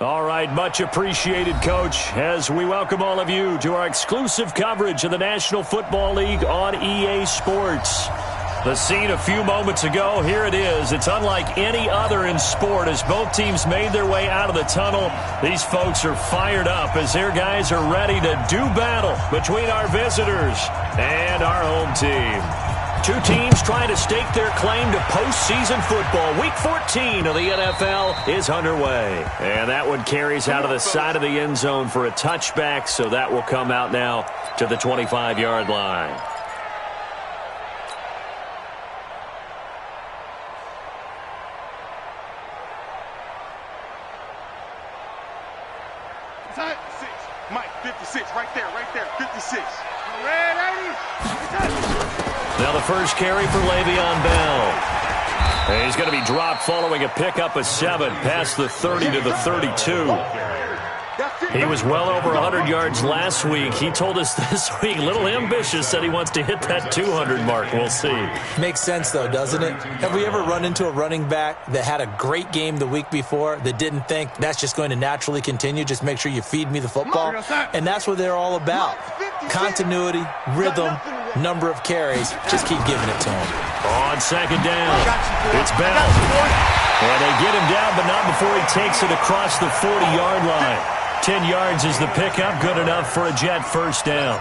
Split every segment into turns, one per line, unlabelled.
All right, much appreciated, Coach, as we welcome all of you to our exclusive coverage of the National Football League on EA Sports. The scene a few moments ago, here it is. It's unlike any other in sport as both teams made their way out of the tunnel. These folks are fired up as their guys are ready to do battle between our visitors and our home team. Two teams trying to stake their claim to postseason football. Week 14 of the NFL is underway. And that one carries out of the side of the end zone for a touchback, so that will come out now to the 25-yard line.
Mike, 56, right there, 56.
Now the first carry for Le'Veon Bell. And he's going to be dropped following a pickup of 7 past the 30 to the 32. He was well over 100 yards last week. He told us this week, a little ambitious, said he wants to hit that 200 mark. We'll see.
Makes sense, though, doesn't it? Have we ever run into a running back that had a great game the week before that didn't think that's just going to naturally continue? Just make sure you feed me the football. And that's what they're all about. Continuity, rhythm, number of carries. Just keep giving it to him.
On second down, it's Bell. And they get him down, but not before he takes it across the 40-yard line. 10 yards is the pickup, good enough for a Jet first down.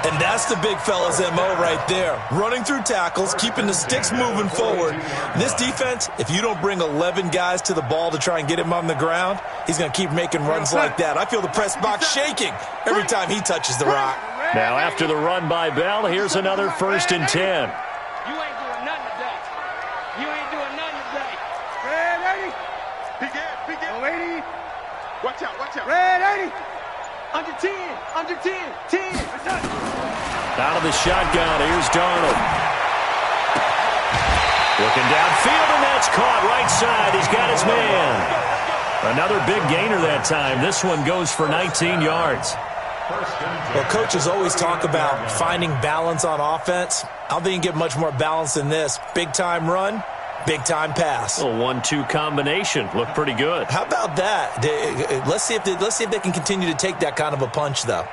And that's the big fella's MO right there. Running through tackles, keeping the sticks moving forward. This defense, if you don't bring 11 guys to the ball to try and get him on the ground, he's going to keep making runs like that. I feel the press box shaking every time he touches the rock.
Now after the run by Bell, here's another 1st and 10.
You ain't doing nothing today. You ain't doing nothing today.
Red 80. Big Ed. 80. Watch out.
Red 80. Under 10. 10.
Out of the shotgun, here's Darnold. Looking downfield, and that's caught right side. He's got his man. Another big gainer that time. This one goes for 19 yards.
Well, coaches always talk about finding balance on offense. I don't think you can get much more balance than this. Big-time run, big-time pass.
A 1-2 combination. Looked pretty good.
How about that? Let's see if they can continue to take that kind of a punch, though.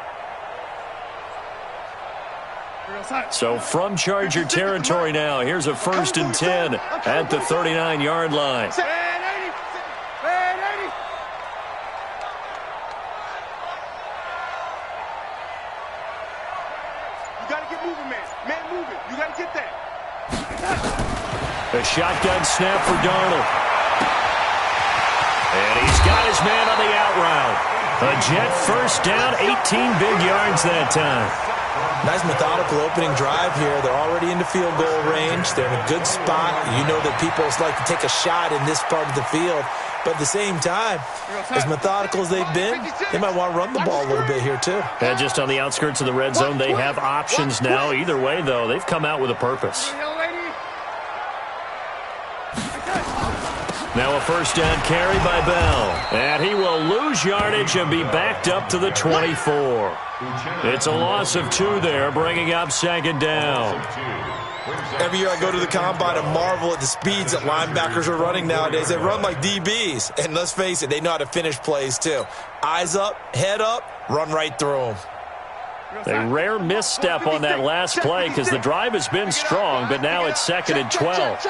So from Charger territory now, here's a 1st and 10 at the 39-yard line.
You got to get moving, man. Man moving. You got to get that.
A shotgun snap for Darnold. And he's got his man on the out route. A Jet first down, 18 big yards that time.
Nice methodical opening drive here. They're already into field goal range. They're in a good spot. You know that people like to take a shot in this part of the field. But at the same time, as methodical as they've been, they might want to run the ball a little bit here too.
And just on the outskirts of the red zone, they have options now. Either way, though, they've come out with a purpose. Now a 1st down carry by Bell. And he will lose yardage and be backed up to the 24. It's a loss of 2 there, bringing up 2nd down.
Every year I go to the combine and marvel at the speeds that linebackers are running nowadays. They run like DBs. And let's face it, they know how to finish plays too. Eyes up, head up, run right through them.
A rare misstep on that last play because the drive has been strong, but now it's 2nd and 12.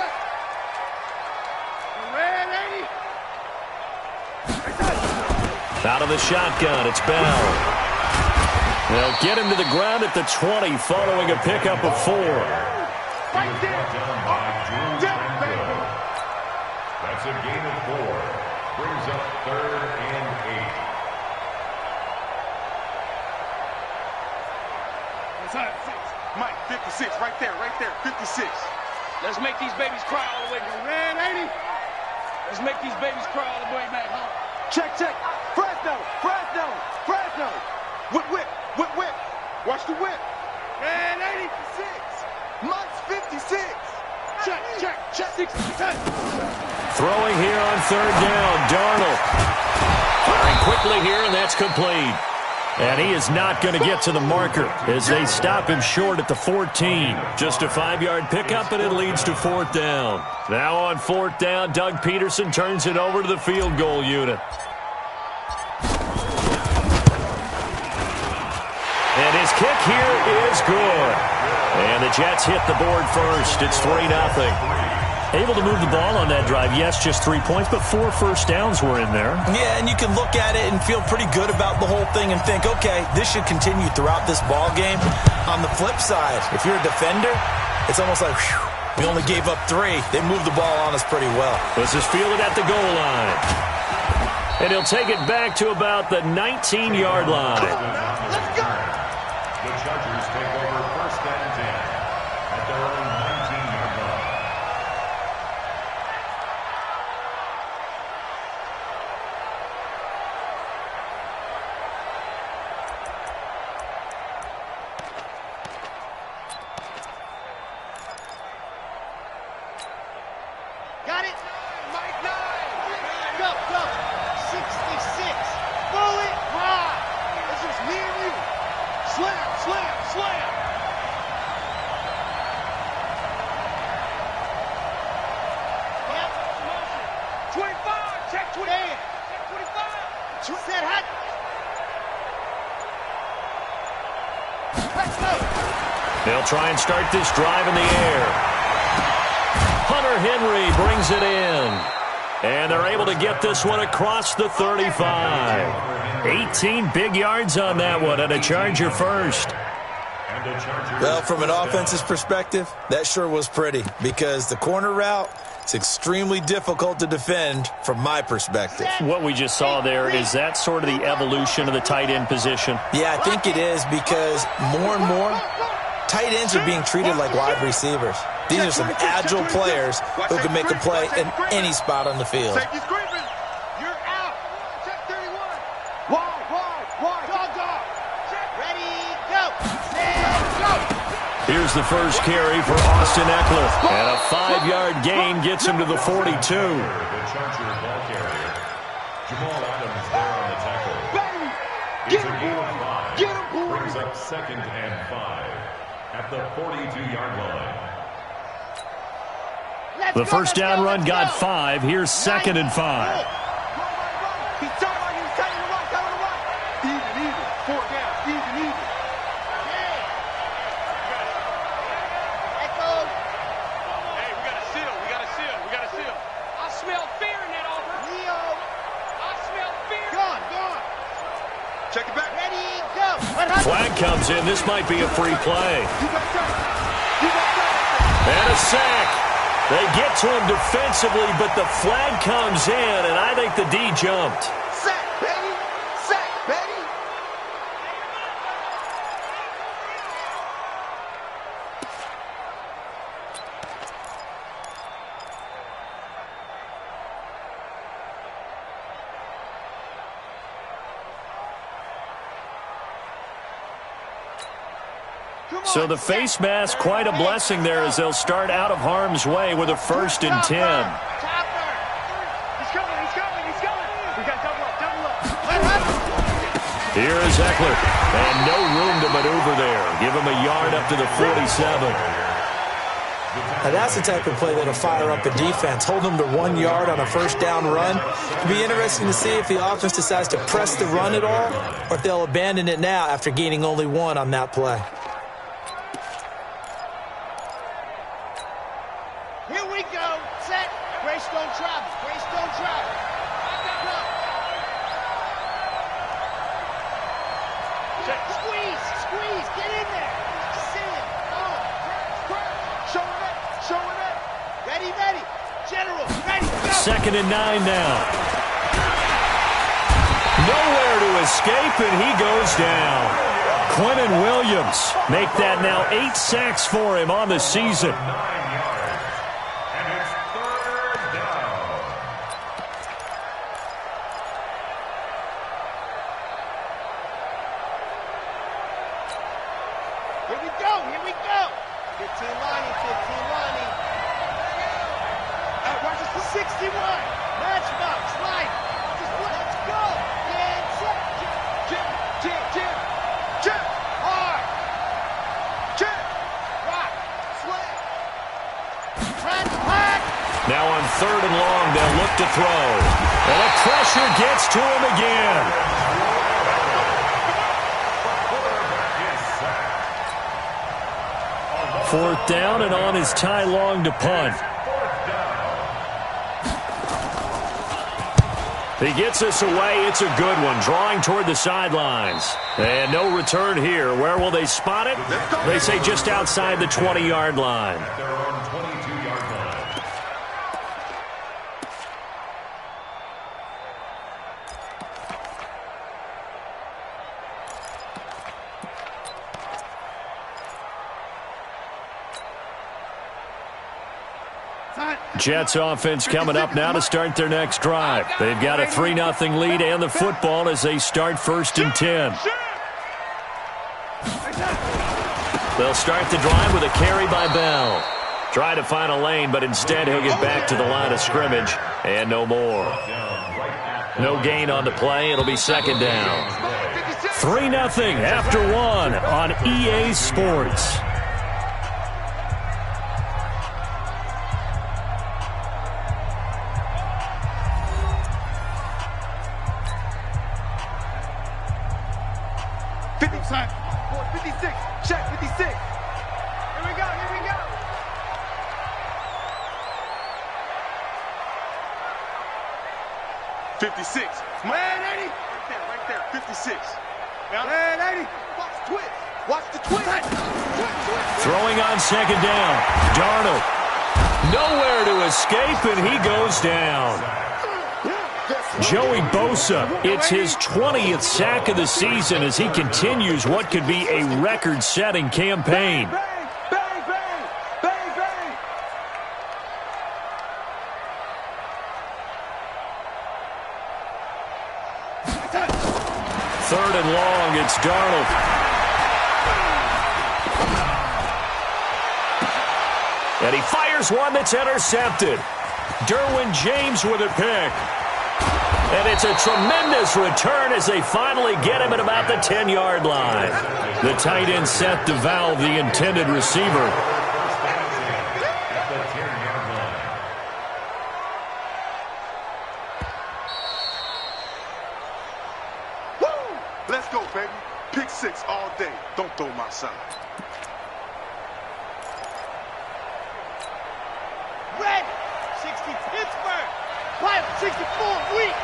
Out of the shotgun, it's Bell. They'll get him to the ground at the 20 following a pickup of 4.
That's a gain of 4. Brings up 3rd and 8.
Mike, 56, right there, 56.
Let's make these babies cry all the way.
Red 80.
Let's make these babies cry all the way back home.
Check. Fresno. Whip. Watch the whip. Red 86. Mike's 56. Check. 60.
Throwing here on 3rd down, Darnold. Firing quickly here, and that's complete. And he is not going to get to the marker as they stop him short at the 14. Just a 5-yard pickup, and it leads to 4th down. Now on 4th down, Doug Peterson turns it over to the field goal unit. his kick here is good. And the Jets hit the board first. It's 3-0. Able to move the ball on that drive. Yes, just 3 points, but 4 first downs were in there.
Yeah, and you can look at it and feel pretty good about the whole thing and think, okay, this should continue throughout this ball game. On the flip side, if you're a defender, it's almost like, whew, we only gave up 3. They moved the ball on us pretty well.
This is fielded at the goal line. And he'll take it back to about the 19-yard line.
Let's go. The Chargers take over 1st and 10 at their own 19-yard line.
Got it. Mike 9. Go, go. 66. Bullet ride. It's just me and you. Slam, slam, slam. Yep. 25. Check 20. Check 25. Set hot. Let's go.
They'll try and start this drive in the air. Hunter Henry brings it in. And they're able to get this one across the 35. 18 big yards on that one, and a Charger first.
Well, from an offensive perspective, that sure was pretty because the corner route is extremely difficult to defend from my perspective.
What we just saw there, is that sort of the evolution of the tight end position?
Yeah, I think it is because more and more, tight ends are being treated like wide receivers. These are some agile players who can make a play in any spot on the field.
Safety's creeping. You're out. Check 31. Wide. Dog. Ready, go. Set, go.
Here's the first carry for Austin Eckler. And a 5-yard gain gets him to the 42.
The Charger ball carrier. Jamal Adams there on the tackle.
Baby.
It's a gain of 5.
Get him, boy.
Brings up 2nd and 5 at the 42-yard line.
The first down run got 5. Here's 2nd and 5.
He's talking about you. Tell him to run. Even. 4 down. Even. Hey. Echo.
Hey, we got a seal. I smell fear in that offer.
Leo.
I smell fear.
Gone. Check it back. Ready, go.
Flag comes in. This might be a free play.
You got that.
And a sack. They get to him defensively, but the flag comes in, and I think the D jumped.
Sack, baby.
So the face mask, quite a blessing there as they'll start out of harm's way with a 1st and 10.
He's coming. We got double up.
Here is Eckler, and no room to maneuver there. Give him a yard up to the 47.
Now that's the type of play that'll fire up a defense. Hold them to 1 yard on a first down run. It'll be interesting to see if the offense decides to press the run at all or if they'll abandon it now after gaining only 1 on that play.
Here we go. Set. Greystone travel. Check. Squeeze. Get in there. Sit in. Showing up. Ready. General. Ready. Go.
2nd and 9 now. Nowhere to escape, and he goes down. Quinnen Williams make that now 8 sacks for him on the season.
Here we go. 15 lining. Watch this. 61. Matchbox. Life. Let's go. Yeah, Jim. Hard. Jim. Rock. Slam. Flat.
Now on 3rd and long, they'll look to throw. And the pressure gets to him again. 4th down, and on is Ty Long to punt. He gets us away. It's a good one, drawing toward the sidelines. And no return here. Where will they spot it? They say just outside the 20-yard line.
Their own 22-yard line.
Jets offense coming up now to start their next drive. They've got a 3-0 lead and the football as they start 1st and 10. They'll start the drive with a carry by Bell. Try to find a lane, but instead he'll get back to the line of scrimmage and no more. No gain on the play. It'll be 2nd down. 3-0 after 1 on EA Sports.
Check 56. Here we go, here we go. 56. Man, 80. Right there, 56. Man, 80. Watch the twist. Watch the twist.
Throwing on 2nd down. Darnold. Nowhere to escape, and he goes down. Joey Bosa, it's his 20th sack of the season as he continues what could be a record-setting campaign.
Bang, bang, bang, bang, bang.
3rd and long, it's Darnold. And he fires one that's intercepted. Derwin James with a pick. And it's a tremendous return as they finally get him at about the 10-yard line. The tight end set to valve the intended receiver.
Woo! Let's go, baby. Pick 6 all day. Don't throw my side. Red, 60 Pittsburgh. Pilot, 64 weak.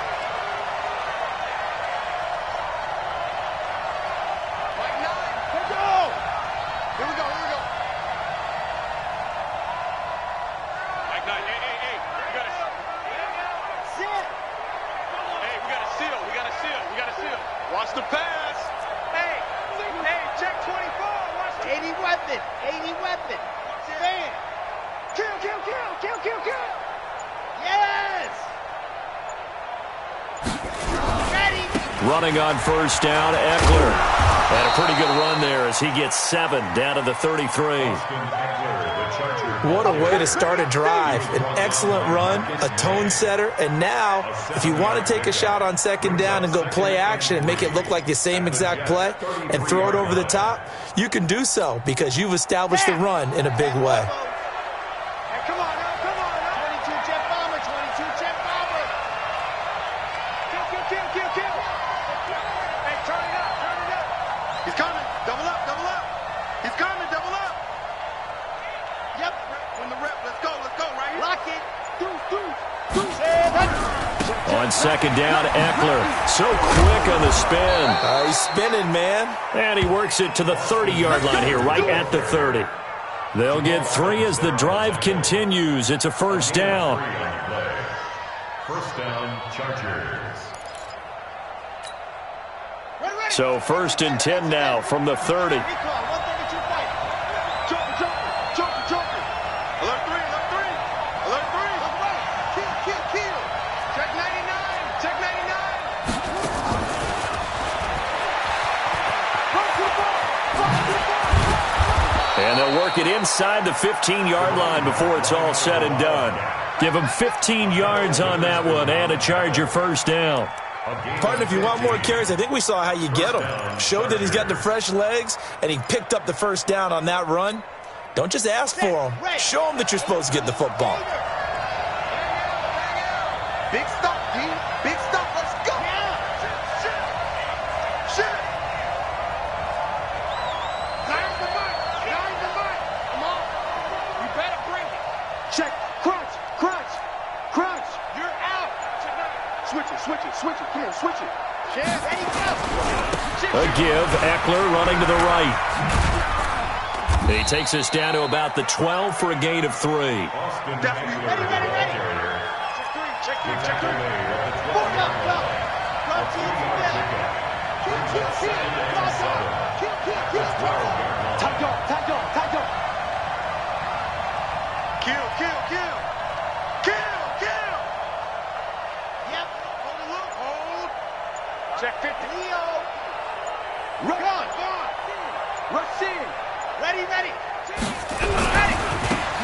Watch the pass. Hey, check 24. Watch 80 weapon. 80 weapon. Stand. Kill, kill, kill, kill, kill, kill. Yes. Ready.
Running on 1st down, Eckler. And a pretty good run there as he gets 7 down to the 33.
What a way to start a drive. An excellent run, a tone setter, and now, if you want to take a shot on 2nd down and go play action and make it look like the same exact play and throw it over the top, you can do so because you've established the run in a big way.
Hey, come on now, come on now. 22 jet bomber, 22 jet bomber. Kill, kill, kill, kill, kill. Hey, turn it up, turn it up. He's coming. Double up, double up. He's coming, double up. Yep. From the rep, let's go, right here. Lock it.
On 2nd down, Eckler. So quick on the spin.
He's spinning, man.
And he works it to the 30-yard line here, right at the 30. They'll get 3 as the drive continues. It's a 1st down.
1st down, Chargers.
So 1st and 10 now from the 30. And they'll work it inside the 15-yard line before it's all said and done. Give them 15 yards on that one and a Charger 1st down.
Partner, if you want more carries, I think we saw how you get him. Showed that he's got the fresh legs, and he picked up the 1st down on that run. Don't just ask for him. Show him that you're supposed to get the football.
Big stop, D. Big stop. Let's go. Shit. Dynamite. Dynamite. Come on. switch it. Come on, switch it. Yeah, there you go.
A give, Eckler running to the right. He takes us down to about the 12 for a gain of 3.
Ready. Check three. Move up. Run team together. Kill. Tight dog. Kill. Yep. Hold. Check 50. Leo. Run. Rush in. Ready.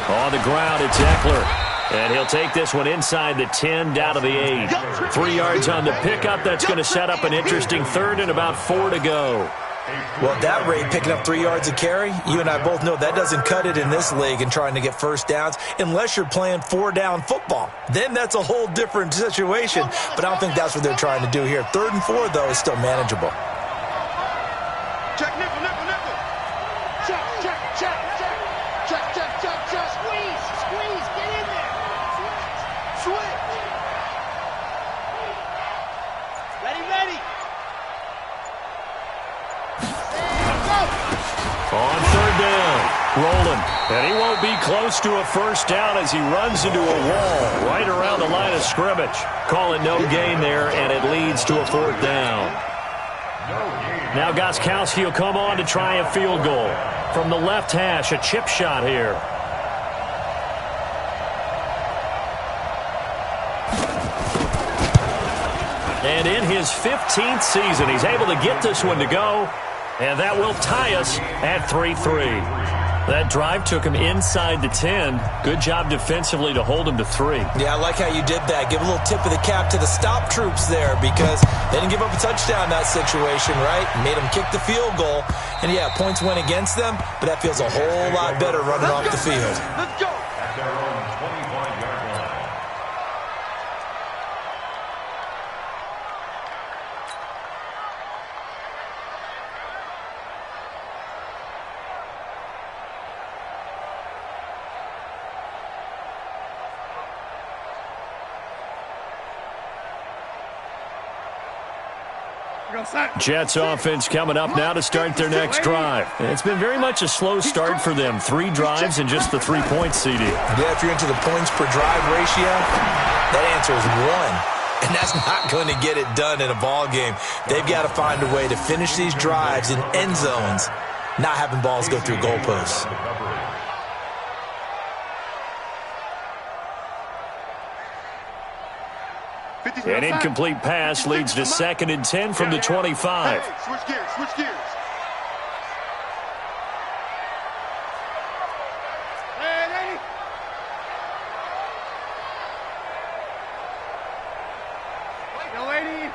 On the ground, it's Eckler. And he'll take this one inside the 10, down to the 8. 3 yards on the pickup. That's going to set up an interesting third and about 4 to go.
Well, at that rate, picking up 3 yards a carry, you and I both know that doesn't cut it in this league and trying to get first downs unless you're playing 4-down football. Then that's a whole different situation, but I don't think that's what they're trying to do here. 3rd and 4, though, is still manageable.
Check nickel. Check. Squeeze. Get in there. Switch. Ready.
On 3rd down, rolling. And he won't be close to a first down as he runs into a wall right around the line of scrimmage. Calling no gain there, and it leads to a 4th down. Now Gostkowski will come on to try a field goal. From the left hash, a chip shot here. And in his 15th season, he's able to get this one to go. And that will tie us at 3-3. That drive took him inside the 10. Good job defensively to hold him to 3.
Yeah, I like how you did that. Give a little tip of the cap to the stop troops there because they didn't give up a touchdown in that situation, right? Made them kick the field goal. And, yeah, points went against them, but that feels a whole lot better running off the field.
Let's go.
At their own 25-yard line.
Jets offense coming up now to start their next drive. It's been very much a slow start for them. 3 drives and just the 3-point CD.
Yeah, if you're into the points per drive ratio, that answer is 1. And that's not going to get it done in a ball game. They've got to find a way to finish these drives in end zones, not having balls go through goalposts.
An incomplete pass leads to 2nd and 10 from the 25.
Hey, switch gears. Ready. Wait, lady.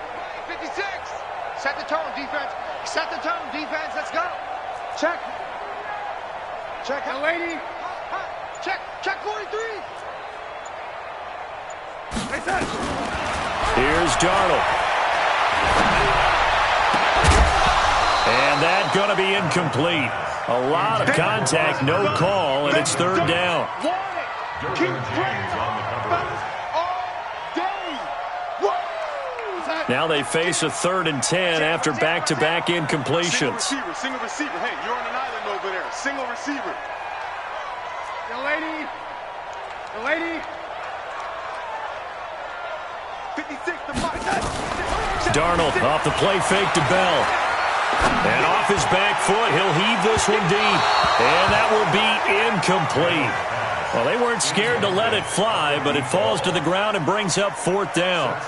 56. Set the tone, defense. Let's go. Check. Lady. Check 43.
Here's Darnold. And that's going to be incomplete. A lot of contact, no call, and it's 3rd down. Now they face a 3rd and 10 after back-to-back incompletions.
Single receiver. Hey, you're on an island over there. Single receiver. The lady. 56 to 5.
Darnold off the play fake to Bell. And off his back foot, he'll heave this one deep. And that will be incomplete. Well, they weren't scared to let it fly, but it falls to the ground and brings up 4th down.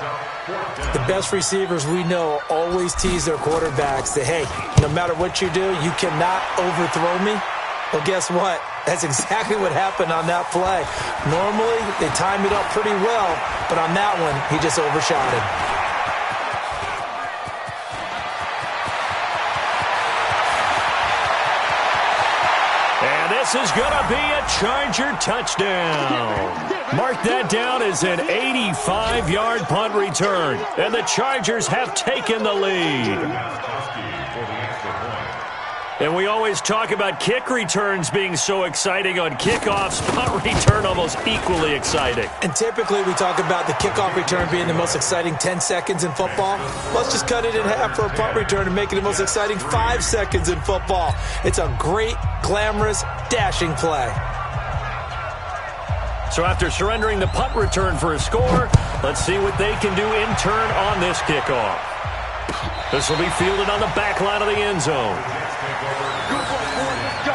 The best receivers we know always tease their quarterbacks that, hey, no matter what you do, you cannot overthrow me. Well, guess what? That's exactly what happened on that play. Normally, they time it up pretty well, but on that one, he just overshot it.
And this is going to be a Charger touchdown. Mark that down as an 85-yard punt return. And the Chargers have taken the lead. And we always talk about kick returns being so exciting on kickoffs. Punt return almost equally exciting.
And typically we talk about the kickoff return being the most exciting 10 seconds in football. Let's just cut it in half for a punt return and make it the most exciting 5 seconds in football. It's a great, glamorous, dashing play.
So after surrendering the punt return for a score, let's see what they can do in turn on this kickoff. This will be fielded on the back line of the end zone.
Let's go.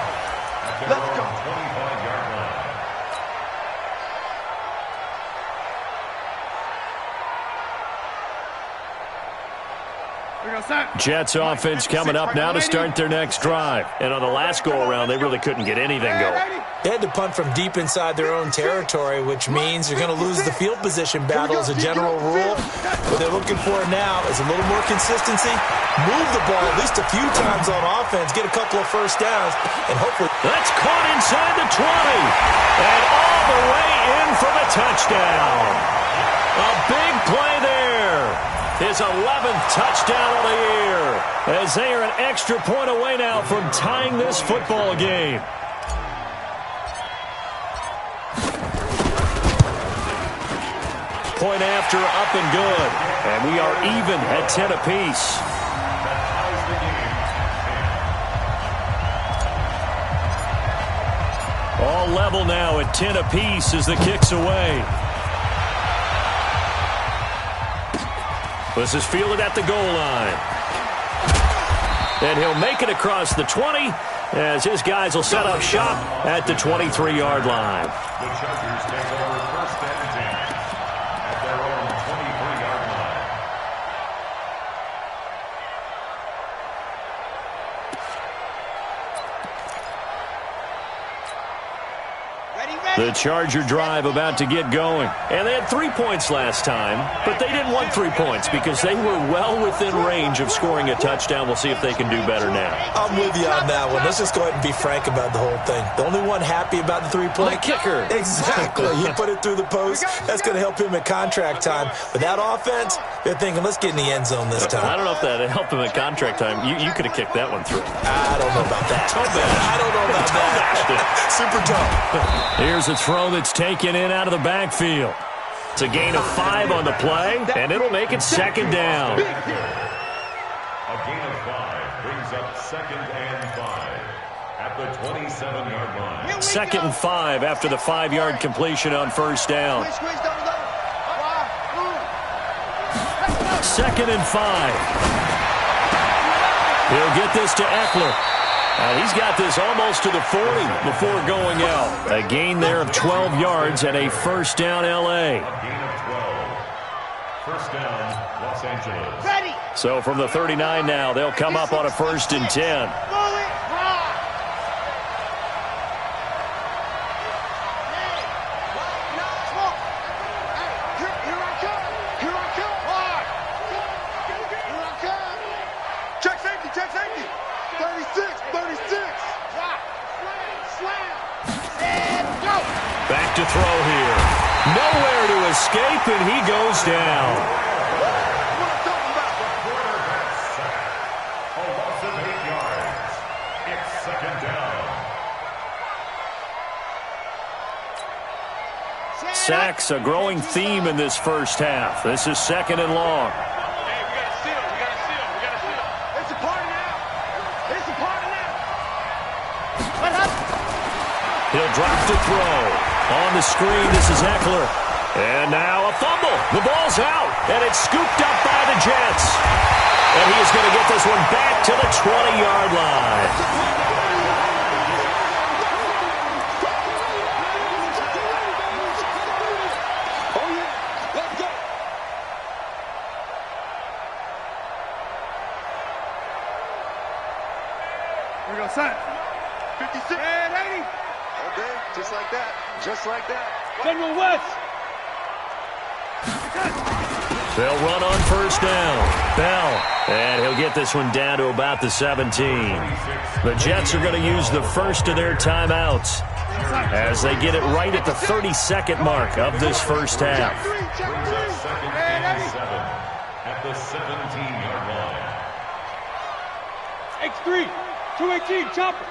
Jets offense coming up now to start their next drive. And on the last go-around, they really couldn't get anything going.
They had to punt from deep inside their own territory, which means you're going to lose the field position battle as a general rule. What they're looking for now is a little more consistency, move the ball at least a few times on offense, get a couple of first downs, and hopefully...
That's caught inside the 20. And all the way in for the touchdown. A big play there. His 11th touchdown of the year, as they are an extra point away now from tying this football game. Point after, up and good. And we are even at 10 apiece. All level now at 10 apiece as the kick's away. This is fielded at the goal line. And he'll make it across the 20 as his guys will set up shop at the 23-yard line.
The Chargers take over first and 10 at their own 23-yard line.
The Charger drive about to get going. And they had 3 points last time, but they didn't want 3 points because they were well within range of scoring a touchdown. We'll see if they can do better now.
I'm with you on that one. Let's just go ahead and be frank about the whole thing. The only one happy about the 3-point
kicker.
Exactly. He put it through the post. That's going to help him at contract time. But that offense, they're thinking, let's get in the end zone this time.
I don't know if that helped him at contract time. You could have kicked that one through.
I don't know about that. I don't know about that. Super tough.
Here's a throw that's taken in out of the backfield. It's a gain of 5 on the play, and it'll make it second down.
A gain of 5 brings up second and 5 at the 27-yard line.
Second and 5 after the 5-yard completion on first down. Second and 5. He'll get this to Eckler. He's got this almost to the 40 before going out. A gain there of 12 yards and a first down L.A.
A gain of 12. First down, Los Angeles.
Ready.
So from the 39 now, they'll come up on a first and 10. Back to throw here. Nowhere to escape, and he goes down.
A loss of 8 yards. It's second down.
Sacks, a growing theme in this first half. This is second and long.
Hey, we got to seal. We got to seal. We got to seal.
It's a party now. It's a party now. What happened?
He'll drop to throw. On the screen, this is Eckler. And now a fumble. The ball's out, and it's scooped up by the Jets. And he is going to get this one back to the 20-yard line.
Oh, yeah. Let's go. Here we go, son. 56. And 80. Okay, just like that. Just like that. General West.
They'll run on first down. Bell. And he'll get this one down to about the 17. The Jets are going to use the first of their timeouts as they get it right at the 32nd mark of this first half.
Brings up second and 7 at the 17-yard line.
X3.
218, chopper.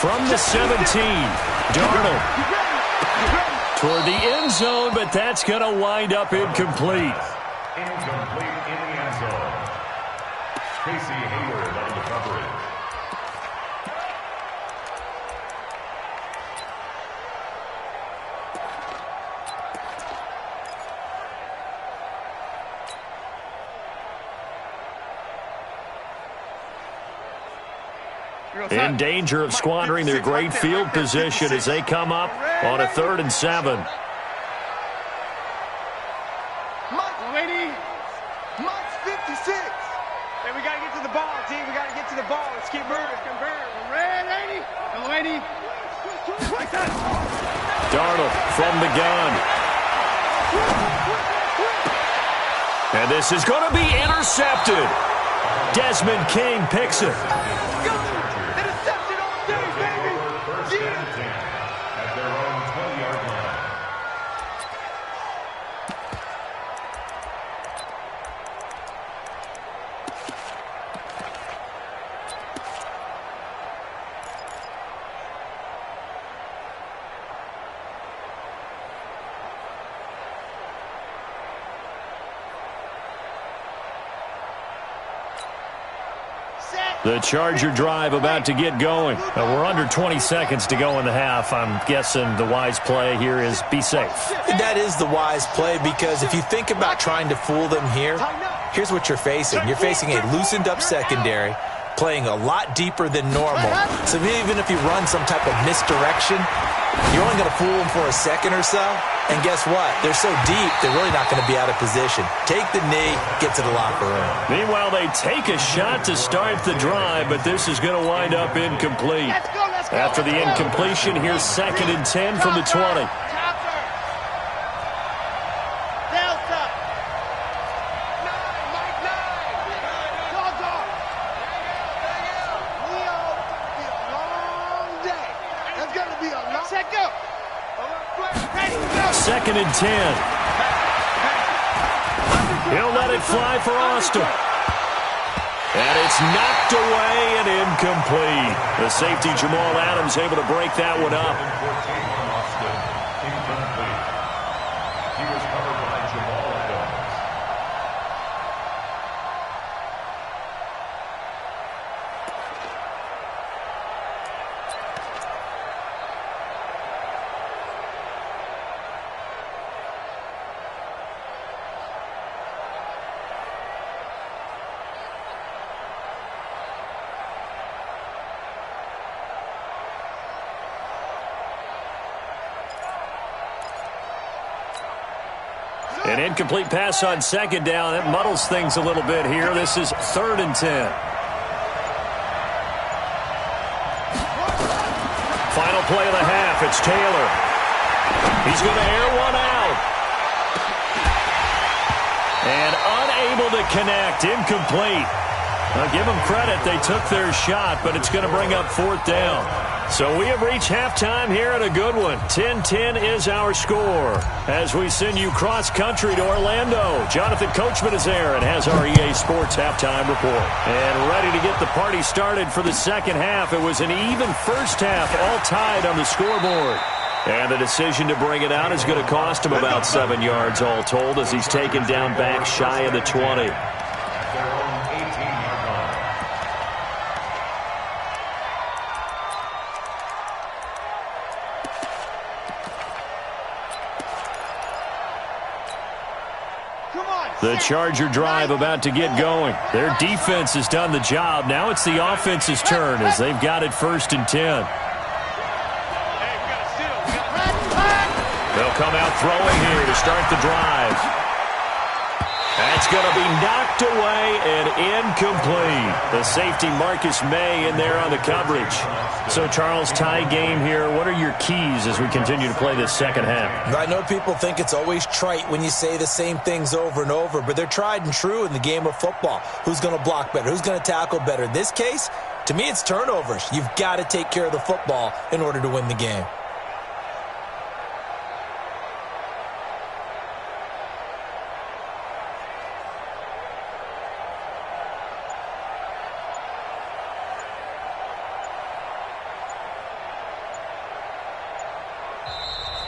From the 17, Darnold toward the end zone, but that's going to wind up incomplete.
Incomplete in the end zone. Casey Hayward on the coverage.
In danger of squandering their great field position as they come up on a 3rd and 7.
Mike's 56.
Hey, we got to get to the ball, team. We got to get to the ball. Let's keep moving. We're ready. Go, lady.
Darnold from the gun. And this is going to be intercepted. Desmond King picks it.
Intercepted all day, baby.
First and 10 at their own 20-yard line.
The Charger drive about to get going. We're under 20 seconds to go in the half. I'm guessing the wise play here is be safe.
That is the wise play, because if you think about trying to fool them here, here's what you're facing. You're facing a loosened up secondary, playing a lot deeper than normal. So even if you run some type of misdirection, you're only going to fool them for a second or so. And guess what? They're so deep, they're really not going to be out of position. Take the knee, get to the locker room.
Meanwhile, they take a shot to start the drive, but this is going to wind up incomplete. After the incompletion, here's 2nd and 10 from the 20. Second and 10. He'll let it fly for Austin. And it's knocked away and incomplete. The safety, Jamal Adams, able to break that one up.
Incomplete. He was covered by Jamal Adams.
An incomplete pass on 2nd down. That muddles things a little bit here. This is 3rd and 10. Final play of the half. It's Taylor. He's going to air one out. And unable to connect. Incomplete. I'll give them credit. They took their shot, but it's going to bring up 4th down. So we have reached halftime here at a good one. 10-10 is our score. As we send you cross-country to Orlando, Jonathan Coachman is there and has our EA Sports halftime report. And ready to get the party started for the second half. It was an even first half, all tied on the scoreboard. And the decision to bring it out is going to cost him about 7 yards all told, as he's taken down back shy of the 20. The Charger drive about to get going. Their defense has done the job. Now it's the offense's turn as they've got it 1st and 10. They'll come out throwing here to start the drive. That's going to be knocked away and incomplete. The safety Marcus May in there on the coverage. So, Charles, tie game here. What are your keys as we continue to play this second half?
I know people think it's always trite when you say the same things over and over, but they're tried and true in the game of football. Who's going to block better? Who's going to tackle better? In this case, to me, it's turnovers. You've got to take care of the football in order to win the game.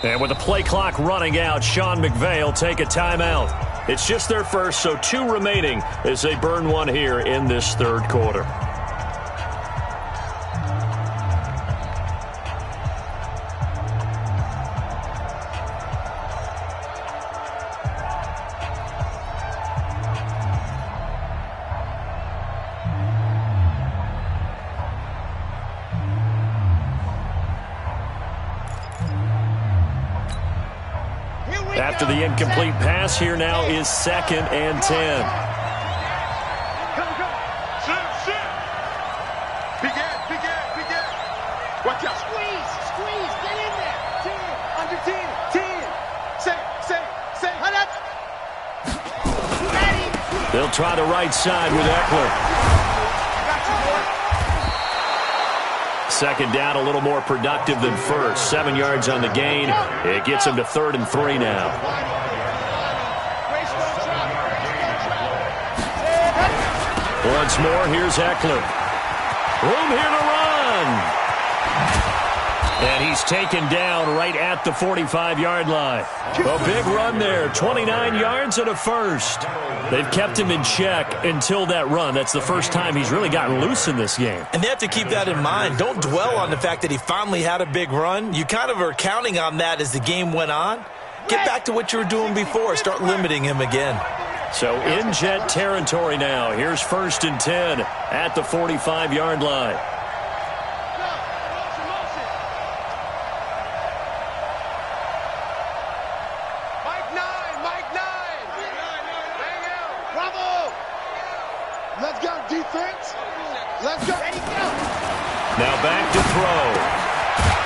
And with the play clock running out, Sean McVay will take a timeout. It's just their first, so 2 remaining as they burn one here in this third quarter. After the incomplete pass, here now is 2nd and 10.
Come. Sit. Begin. Watch out. Squeeze. Get in there. 10. Under 10. Say. Hunt up. Ready.
They'll try the right side with Eckler.
Got you, boy.
Second down, a little more productive than first. 7 yards on the gain. It gets him to 3rd and 3 now. Once more, here's Eckler. Room here to run. And he's taken down right at the 45-yard line. A big run there, 29 yards and a first. They've kept him in check until that run. That's the first time he's really gotten loose in this game.
And they have to keep that in mind. Don't dwell on the fact that he finally had a big run. You kind of are counting on that as the game went on. Get back to what you were doing before. Start limiting him again.
So in jet territory now. Here's 1st and 10 at the 45-yard line.
Mike 9. Bravo. Let's go, defense. Let's go. Ready, go.
Now back to throw.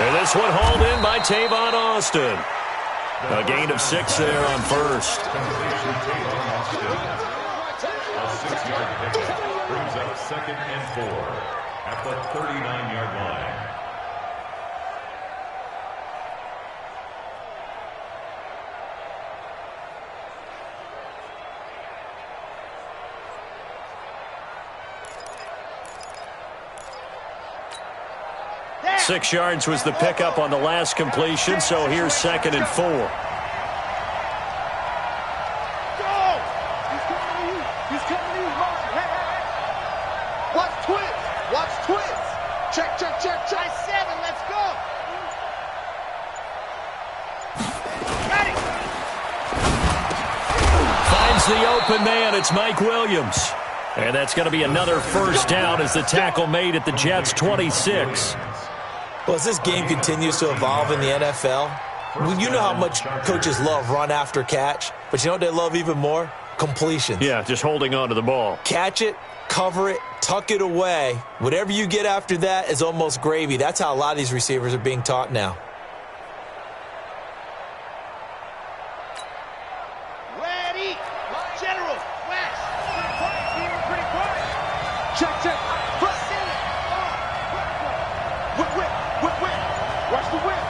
And this one hauled in by Tavon Austin. A gain of 6 there on first.
A 6-yard pickup brings up 2nd and 4 at the 39-yard line.
There.
6 yards was the pickup on the last completion, so here's 2nd and 4.
He's coming to you. Hey. Watch twins. Check. Try 7. Let's go. Ready.
Finds the open man. It's Mike Williams. And that's going to be another first down as the tackle made at the Jets' 26.
Well, as this game continues to evolve in the NFL, you know how much coaches love run after catch, but you know what they love even more? Completions.
Yeah, just holding on to the ball.
Catch it, cover it, tuck it away. Whatever you get after that is almost gravy. That's how a lot of these receivers are being taught now.
Ready. General. West. Pretty quiet. Check. Whip. Watch the whip.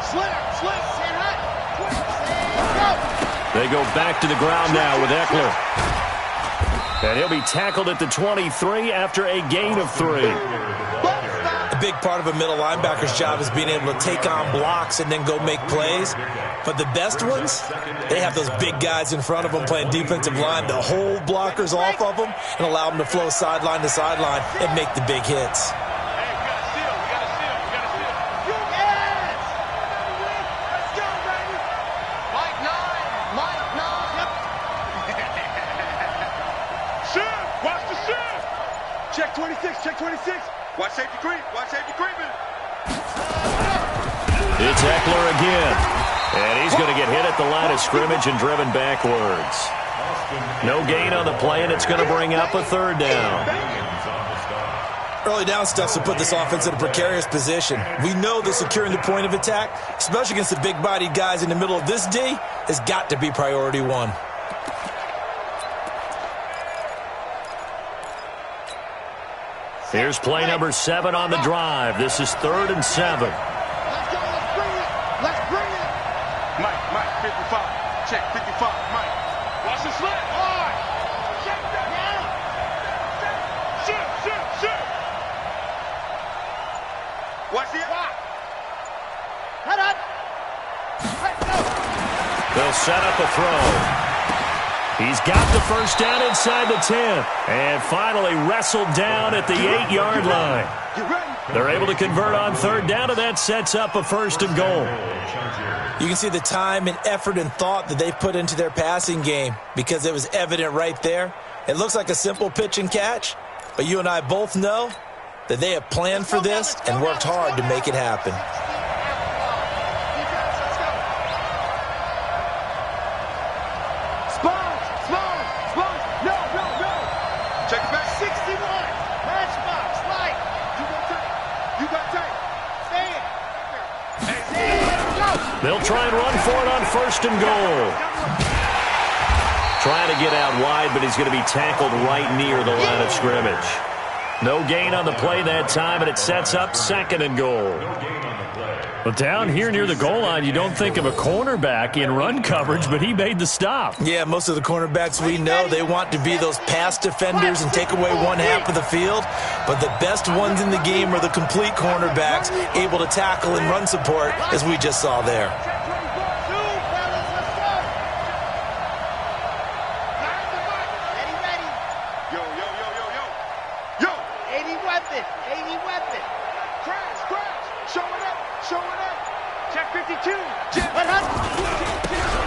Slip. Stand high. Go.
They go back to the ground now with Eckler. And he'll be tackled at the 23 after a gain of 3.
A big part of a middle linebacker's job is being able to take on blocks and then go make plays. But the best ones, they have those big guys in front of them playing defensive line to hold blockers off of them and allow them to flow sideline to sideline and make the big hits.
Check 26. Watch safety creeping.
It's Eckler again. And he's going to get hit at the line of scrimmage and driven backwards. No gain on the play, and it's going to bring up a 3rd down.
Early down stuff to put this offense in a precarious position. We know that securing the point of attack, especially against the big-bodied guys in the middle of this D, has got to be priority 1.
Here's play number 7 on the drive. This is 3rd and 7.
Let's bring it. Mike, 55. Check, 55. Mike. Watch the slant. Hard. Check that down. Shoot. Watch the block. Head up.
They'll set up a throw. He's got the first down inside the 10. And finally wrestled down at the 8-yard line. They're able to convert on third down, and that sets up a first and goal.
You can see the time and effort and thought that they put into their passing game because it was evident right there. It looks like a simple pitch and catch, but you and I both know that they have planned for this and worked hard to make it happen.
They'll try and run for it on first and goal. Trying to get out wide, but he's going to be tackled right near the line of scrimmage. No gain on the play that time, and it sets up second and goal. But down here near the goal line, you don't think of a cornerback in run coverage, but he made the stop.
Yeah, most of the cornerbacks we know, they want to be those pass defenders and take away one half of the field. But the best ones in the game are the complete cornerbacks, able to tackle and run support, as we just saw there.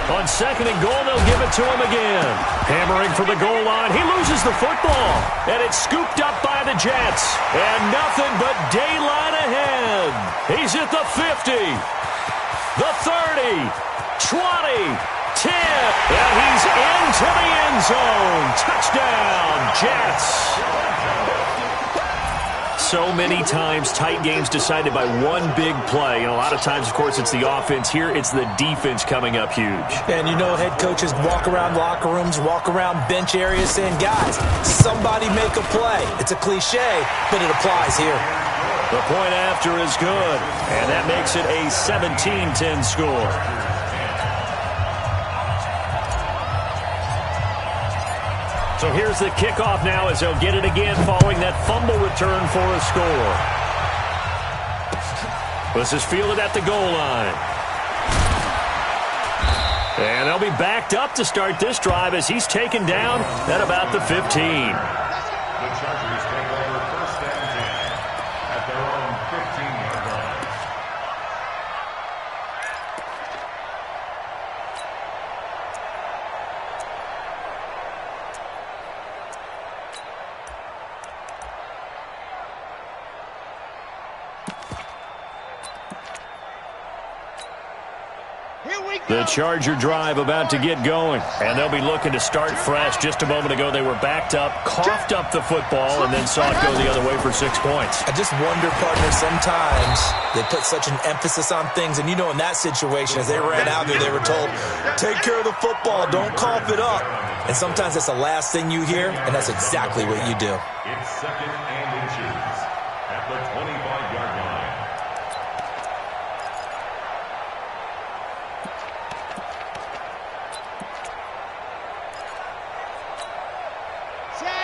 On second and goal, they'll give it to him again. Hammering for the goal line. He loses the football. And it's scooped up by the Jets. And nothing but daylight ahead. He's at the 50, the 30, 20, 10. And he's into the end zone. Touchdown, Jets. So many times, tight games decided by one big play. And a lot of times, of course, it's the offense. Here, it's the defense coming up huge.
And you know head coaches walk around locker rooms, walk around bench areas saying, guys, somebody make a play. It's a cliche, but it applies here.
The point after is good, and that makes it a 17-10 score. So here's the kickoff now as they'll get it again following that fumble return for a score. This is fielded at the goal line. And they'll be backed up to start this drive as he's taken down at about the 15.
The Chargers take over first and 10 at their own 15-yard line.
The Charger drive about to get going, and they'll be looking to start fresh. Just a moment ago, they were backed up, coughed up the football, and then saw it go the other way for 6 points.
I just wonder, partner, sometimes they put such an emphasis on things, and you know in that situation, as they ran out there, they were told, take care of the football, don't cough it up. And sometimes that's the last thing you hear, and that's exactly what you do.
It's second and inches at the 25-yard line.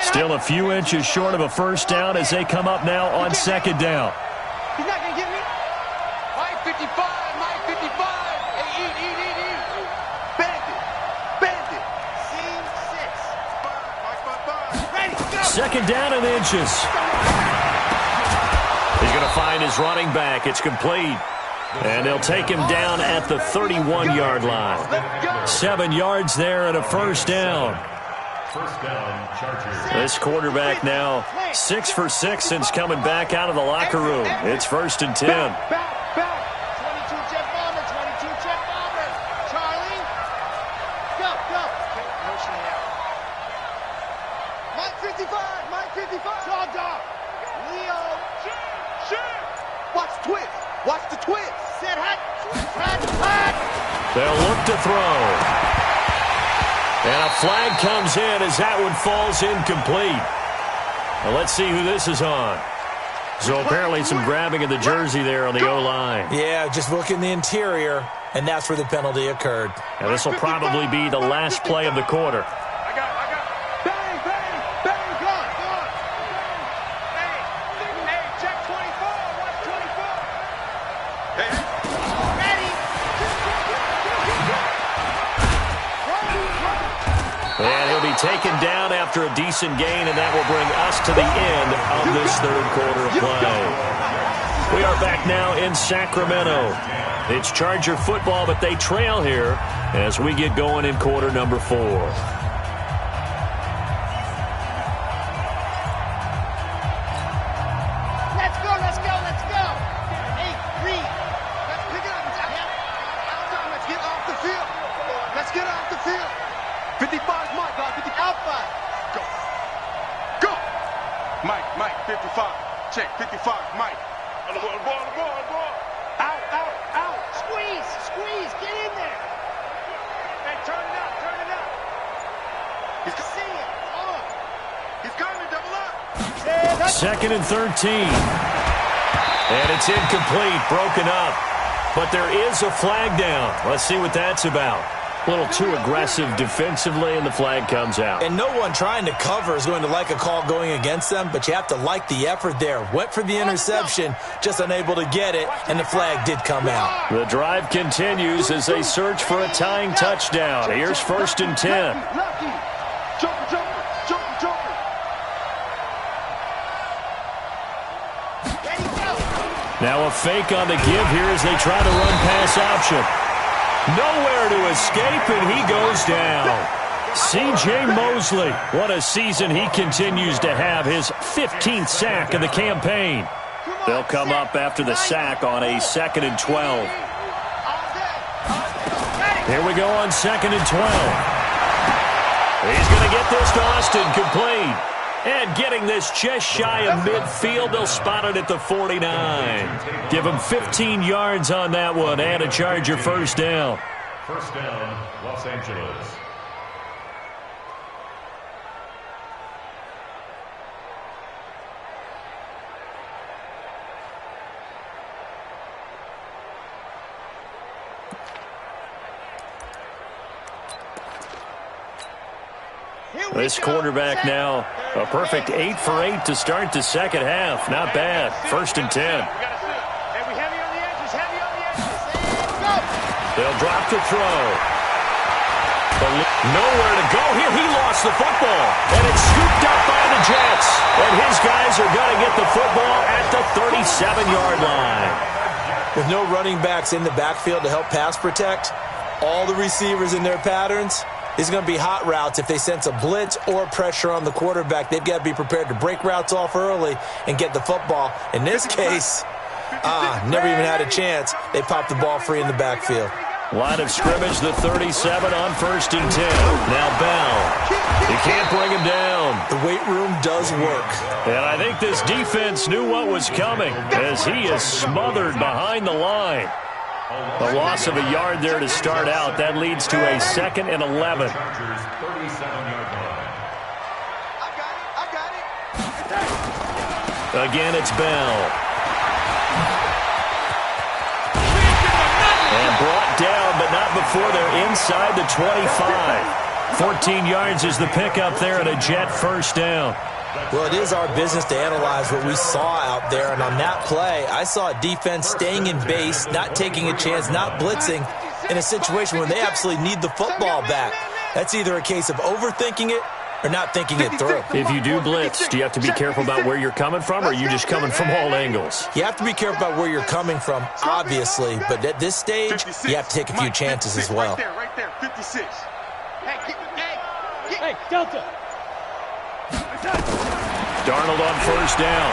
Still a few inches short of a first down as they come up now on second down.
He's not going to get me.
Mike 55, Mike 55. Hey, eat.
Bandit. Scene 6. Mike. Ready, go.
Second down and inches. He's going to find his running back. It's complete. And they'll take him down at the 31-yard line. 7 yards there and a first down.
First down, Chargers.
This quarterback now 6 for 6 since coming back out of the locker room. It's first and 10.
Back. 22 jet bomber, 22 jet bomber. Charlie. Go. Motion out. Mike 55. Saw dog. Leo. Watch the twist. Set hot.
They'll look to throw. And a flag comes in as that one falls incomplete. Now let's see who this is on. So apparently some grabbing of the jersey there on the O-line.
Yeah, just look in the interior, and that's where the penalty occurred.
Now this will probably be the last play of the quarter.
I got. Bang, gone. Hey, check 24. Watch 24. Ready.
taken down after a decent gain, and that will bring us to the end of this third quarter of play. We are back now in Sacramento. It's Charger football, but they trail here as we get going in quarter number 4.
Mike, 55. Check, 55, Mike. On the ball. Out. Squeeze, get in there. Hey, turn it up. He's seeing it. He's coming, double up.
Second and 13. And it's incomplete, broken up. But there is a flag down. Let's see what that's about. A little too aggressive defensively, and the flag comes out.
And no one trying to cover is going to like a call going against them, but you have to like the effort there. Went for the interception, just unable to get it, and the flag did come out.
The drive continues as they search for a tying touchdown. Here's 1st and 10.
Joker.
Now a fake on the give here as they try to run pass option. Nowhere to escape, and he goes down. C.J. Mosley, what a season he continues to have, his 15th sack of the campaign. They'll come up after the sack on a 2nd and 12. Here we go on 2nd and 12. He's going to get this to Austin, complete. And getting this just shy of midfield, they'll spot it at the 49. Give him 15 yards on that one and a Charger first down.
First down, Los Angeles.
This quarterback now, a perfect 8 for 8 to start the second half. Not bad. 1st and 10. They'll drop the throw. But nowhere to go here. He lost the football. And it's scooped up by the Jets. And his guys are going to get the football at the 37-yard line.
With no running backs in the backfield to help pass protect, all the receivers in their patterns, it's going to be hot routes. If they sense a blitz or pressure on the quarterback, they've got to be prepared to break routes off early and get the football. In this case, never even had a chance. They popped the ball free in the backfield.
Line of scrimmage, the 37 on 1st and 10. Now Bell. He can't bring him down.
The weight room does work.
And I think this defense knew what was coming as he is smothered behind the line. A loss of a yard there to start out. That leads to a 2nd and 11. Again, it's Bell. And brought down, but not before they're inside the 25. 14 yards is the pickup there and a Jet first down.
Well, it is our business to analyze what we saw out there, and on that play, I saw a defense staying in base, not taking a chance, not blitzing, in a situation where they absolutely need the football back. That's either a case of overthinking it or not thinking it through.
If you do blitz, do you have to be careful about where you're coming from, or are you just coming from all angles?
You have to be careful about where you're coming from, obviously, but at this stage, you have to take a few chances as well.
Right there, 56.
Hey, Delta.
Darnold on first down.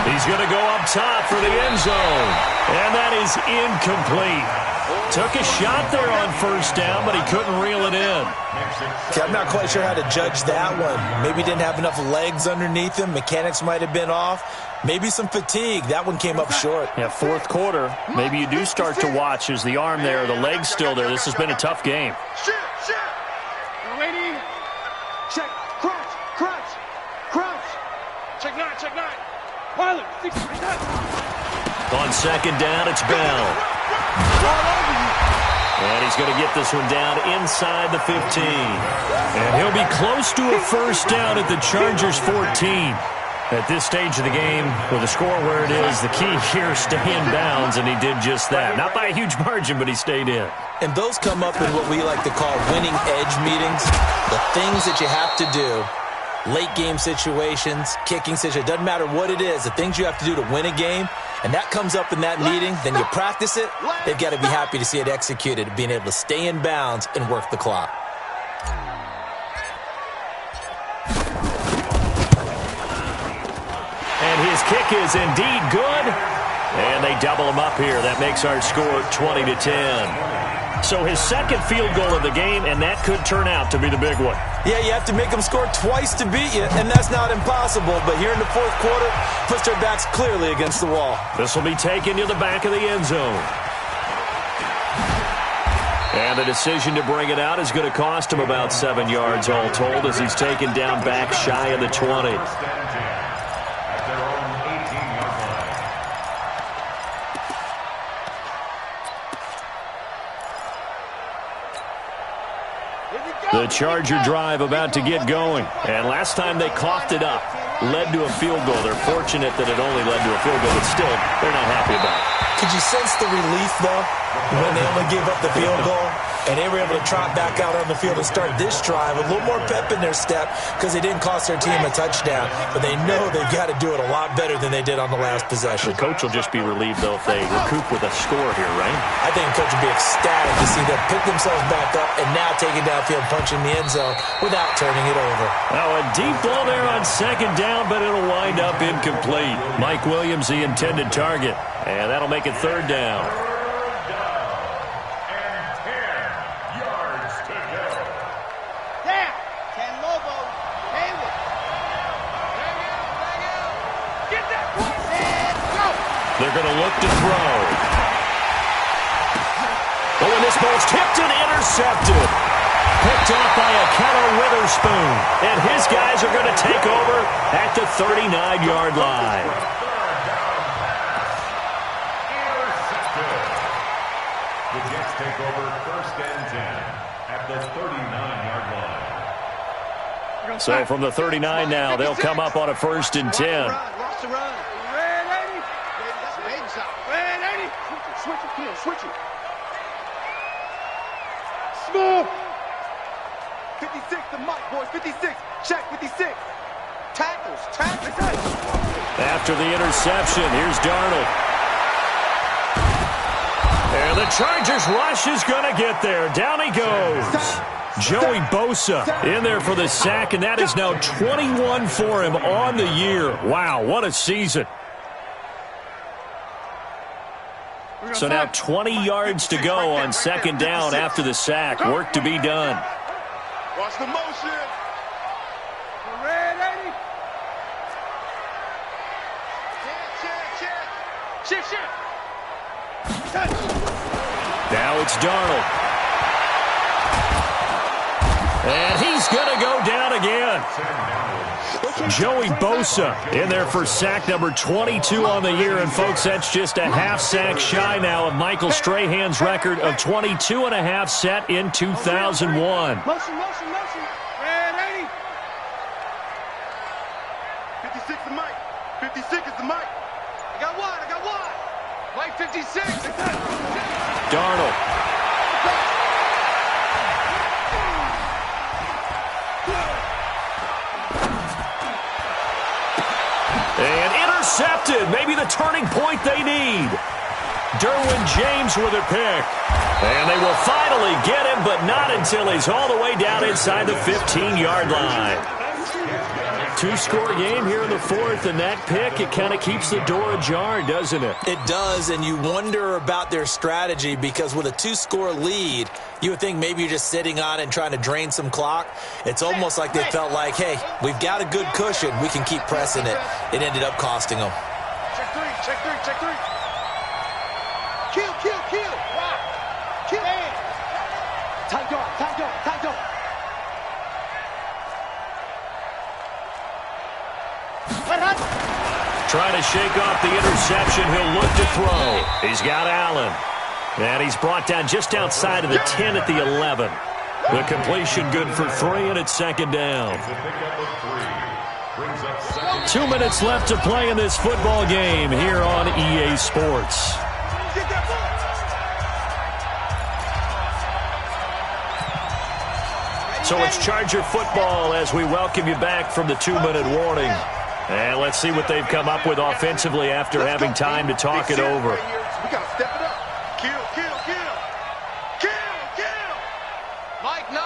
He's going to go up top for the end zone. And that is incomplete. Took a shot there on first down, but he couldn't reel it in.
Okay, I'm not quite sure how to judge that one. Maybe he didn't have enough legs underneath him. Mechanics might have been off. Maybe some fatigue. That one came up short.
Yeah, 4th quarter. Maybe you do start to watch as the arm there, the leg's still there. This has been a tough game.
Ready?
Check. Crunch.
Check 9. Pilot, 6.
On 2nd down, it's Bell. And he's going to get this one down inside the 15. And he'll be close to a first down at the Chargers' 14. At this stage of the game, with the score where it is, the key here is stay in bounds, and he did just that. Not by a huge margin, but he stayed in.
And those come up in what we like to call winning edge meetings. The things that you have to do, late game situations, kicking situations, doesn't matter what it is, the things you have to do to win a game, and that comes up in that meeting, then you practice it, they've got to be happy to see it executed, being able to stay in bounds and work the clock.
And his kick is indeed good. And they double him up here. That makes our score 20-10. So his second field goal of the game, and that could turn out to be the big one.
Yeah, you have to make them score twice to beat you, and that's not impossible. But here in the fourth quarter, puts their backs clearly against the wall.
This will be taken to the back of the end zone. And the decision to bring it out is going to cost him about 7 yards all told as he's taken down back shy of the 20. The Charger drive about to get going. And last time they coughed it up, led to a field goal. They're fortunate that it only led to a field goal, but still, they're not happy about it.
Could you sense the relief, though, when they only gave up the field goal? And they were able to trot back out on the field and start this drive. A little more pep in their step because they didn't cost their team a touchdown. But they know they've got to do it a lot better than they did on the last possession.
The coach will just be relieved, though, if they recoup with a score here, right?
I think the coach will be ecstatic to see them pick themselves back up and now taking downfield, punching the end zone without turning it over.
Now a deep ball there on second down, but it'll wind up incomplete. Mike Williams, the intended target. And that'll make it third down. They're going to look to throw. Oh, and this ball's tipped and intercepted. Picked off by a Keller Witherspoon. And his guys are going to take over at the 39-yard line.
The Jets take over first and 10 at the 39-yard line.
So from the 39 now, they'll come up on a first and 10.
Switch it. Smooth. 56, the mic, boys. 56. Check, 56. Tackles.
After the interception, here's Darnold. And the Chargers rush is going to get there. Down he goes. Joey Bosa in there for the sack, and that is now 21 for him on the year. Wow, what a season. So now 20 yards to go on second down after the sack. Work to be done.
Watch the motion. Check.
Now it's Darnold. And he's going to go down again. Joey Bosa in there for sack number 22 on the year. And, folks, that's just a half sack shy now of Michael Strahan's record of 22 and a half set in 2001.
Motion. Red 80. 56 the mic. 56 is the mic. I got one. Mike 56.
Darnold. And intercepted. Maybe the turning point they need. Derwin James with a pick. And they will finally get him, but not until he's all the way down inside the 15-yard line. Two-score game here in the fourth, and that pick, it kind of keeps the door ajar, doesn't it?
It does, and you wonder about their strategy because with a two-score lead, you would think maybe you're just sitting on it and trying to drain some clock. It's almost like they felt like, hey, we've got a good cushion. We can keep pressing it. It ended up costing them.
Check three. Kill. Wow. Kill. Tight dog.
Trying to shake off the interception. He'll look to throw. He's got Allen. And he's brought down just outside of the 10 at the 11. The completion good for 3, and it's second down.
brings up second.
2 minutes left to play in this football game here on EA Sports. So it's Charger football as we welcome you back from the 2-minute warning. And let's see what they've come up with offensively after having time to talk it over.
We got to step it up. Kill.
Mike 9.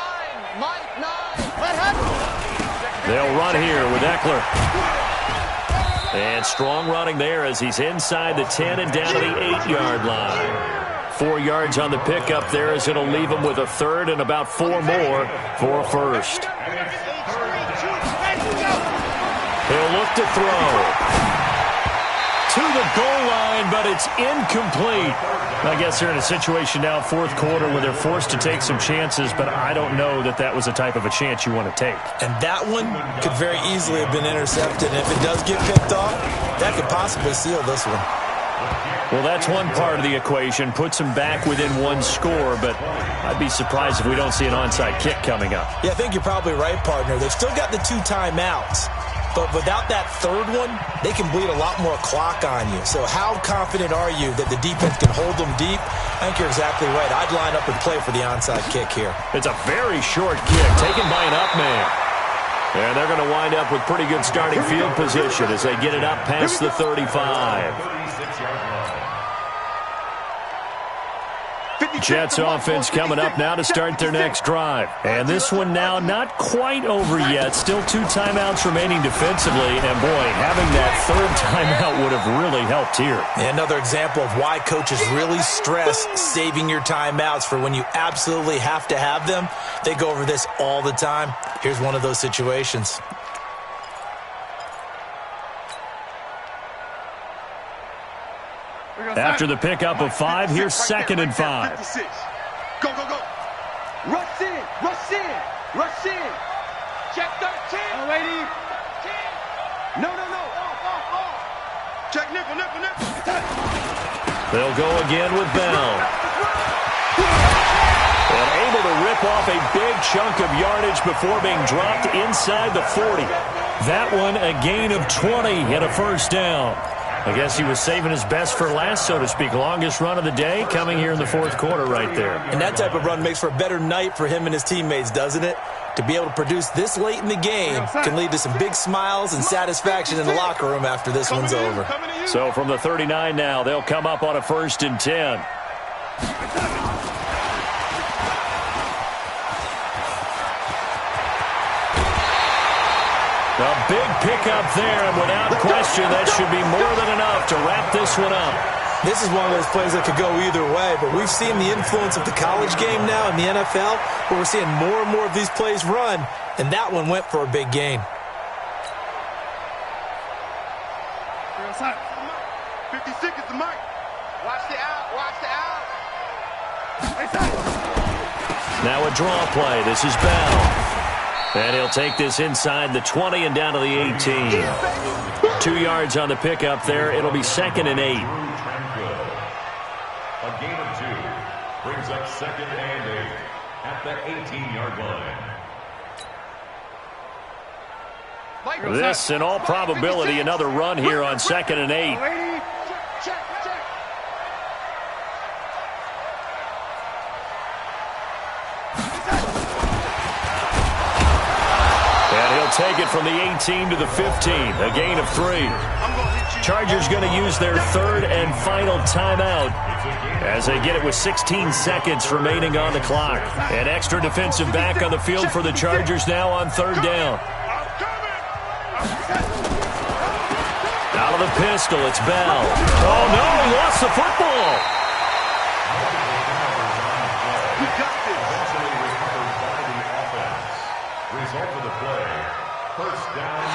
What happened?
They'll run here with Eckler. And strong running there as he's inside the 10 and down to the 8-yard line. 4 yards on the pickup there as it'll leave him with a third and about 4 more for a first. He'll look to throw. To the goal line, but it's incomplete. I guess they're in a situation now, fourth quarter, where they're forced to take some chances, but I don't know that that was the type of a chance you want to take.
And that one could very easily have been intercepted. And if it does get picked off, that could possibly seal this one.
Well, that's one part of the equation. Puts them back within 1 score, but I'd be surprised if we don't see an onside kick coming up.
Yeah, I think you're probably right, partner. They've still got the 2 timeouts. But without that third one, they can bleed a lot more clock on you. So how confident are you that the defense can hold them deep? I think you're exactly right. I'd line up and play for the onside kick here.
It's a very short kick taken by an up man. And they're going to wind up with pretty good starting field position as they get it up past the 35.
36-yard line.
Jets offense coming up now to start their next drive. And this one now not quite over yet. Still 2 timeouts remaining defensively. And boy, having that third timeout would have really helped here.
Another example of why coaches really stress saving your timeouts for when you absolutely have to have them. They go over this all the time. Here's one of those situations.
After the pickup of 5, here's 2nd and 5.
56. Go. Rush in.
Check 13.
Oh, lady. No. Check nickel.
They'll go again with Bell. And able to rip off a big chunk of yardage before being dropped inside the 40. That one a gain of 20 and a first down. I guess he was saving his best for last, so to speak. Longest run of the day coming here in the fourth quarter right there.
And that type of run makes for a better night for him and his teammates, doesn't it? To be able to produce this late in the game can lead to some big smiles and satisfaction in the locker room after this one's over.
So from the 39 now, they'll come up on a 1st and 10. A big pickup there, and without question, that should be more than enough to wrap this one up.
This is one of those plays that could go either way, but we've seen the influence of the college game now in the NFL, where we're seeing more and more of these plays run, and that one went for a big gain.
56 is the mark.
Watch the out.
Now a draw play. This is Bell. And he'll take this inside the 20 and down to the 18. 2 yards on the pickup there. It'll be 2nd and 8.
A gain of 2 brings up 2nd and 8 at the 18-yard line.
This, in all probability, another run here on 2nd and 8.
Check.
Take it from the 18 to the 15, a gain of 3. Chargers going to use their 3rd and final timeout as they get it with 16 seconds remaining on the clock. An extra defensive back on the field for the Chargers now on 3rd down. Out of the pistol, it's Bell. Oh, no, he lost the football.
Result of the play.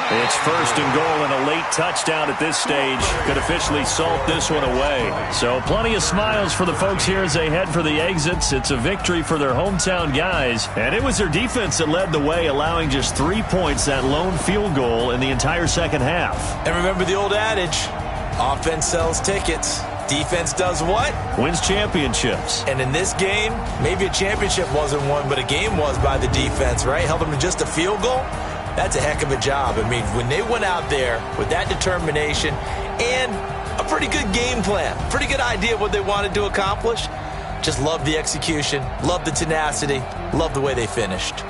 It's 1st and goal and a late touchdown at this stage could officially salt this one away. So plenty of smiles for the folks here as they head for the exits. It's a victory for their hometown guys. And it was their defense that led the way, allowing just 3 points, that lone field goal in the entire second half.
And remember the old adage, offense sells tickets. Defense does what?
Wins championships.
And in this game, maybe a championship wasn't won, but a game was by the defense, right? Held them to just a field goal. That's a heck of a job. I mean, when they went out there with that determination and a pretty good game plan, pretty good idea of what they wanted to accomplish, just love the execution, love the tenacity, love the way they finished.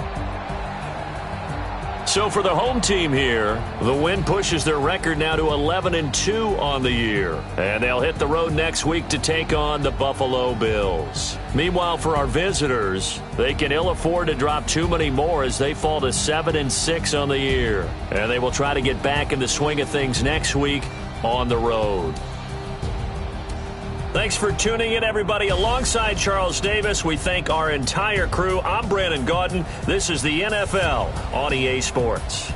So for the home team here, the win pushes their record now to 11-2 on the year. And they'll hit the road next week to take on the Buffalo Bills. Meanwhile, for our visitors, they can ill afford to drop too many more as they fall to 7-6 on the year. And they will try to get back in the swing of things next week on the road. Thanks for tuning in, everybody. Alongside Charles Davis, we thank our entire crew. I'm Brandon Gaudin. This is the NFL on EA Sports.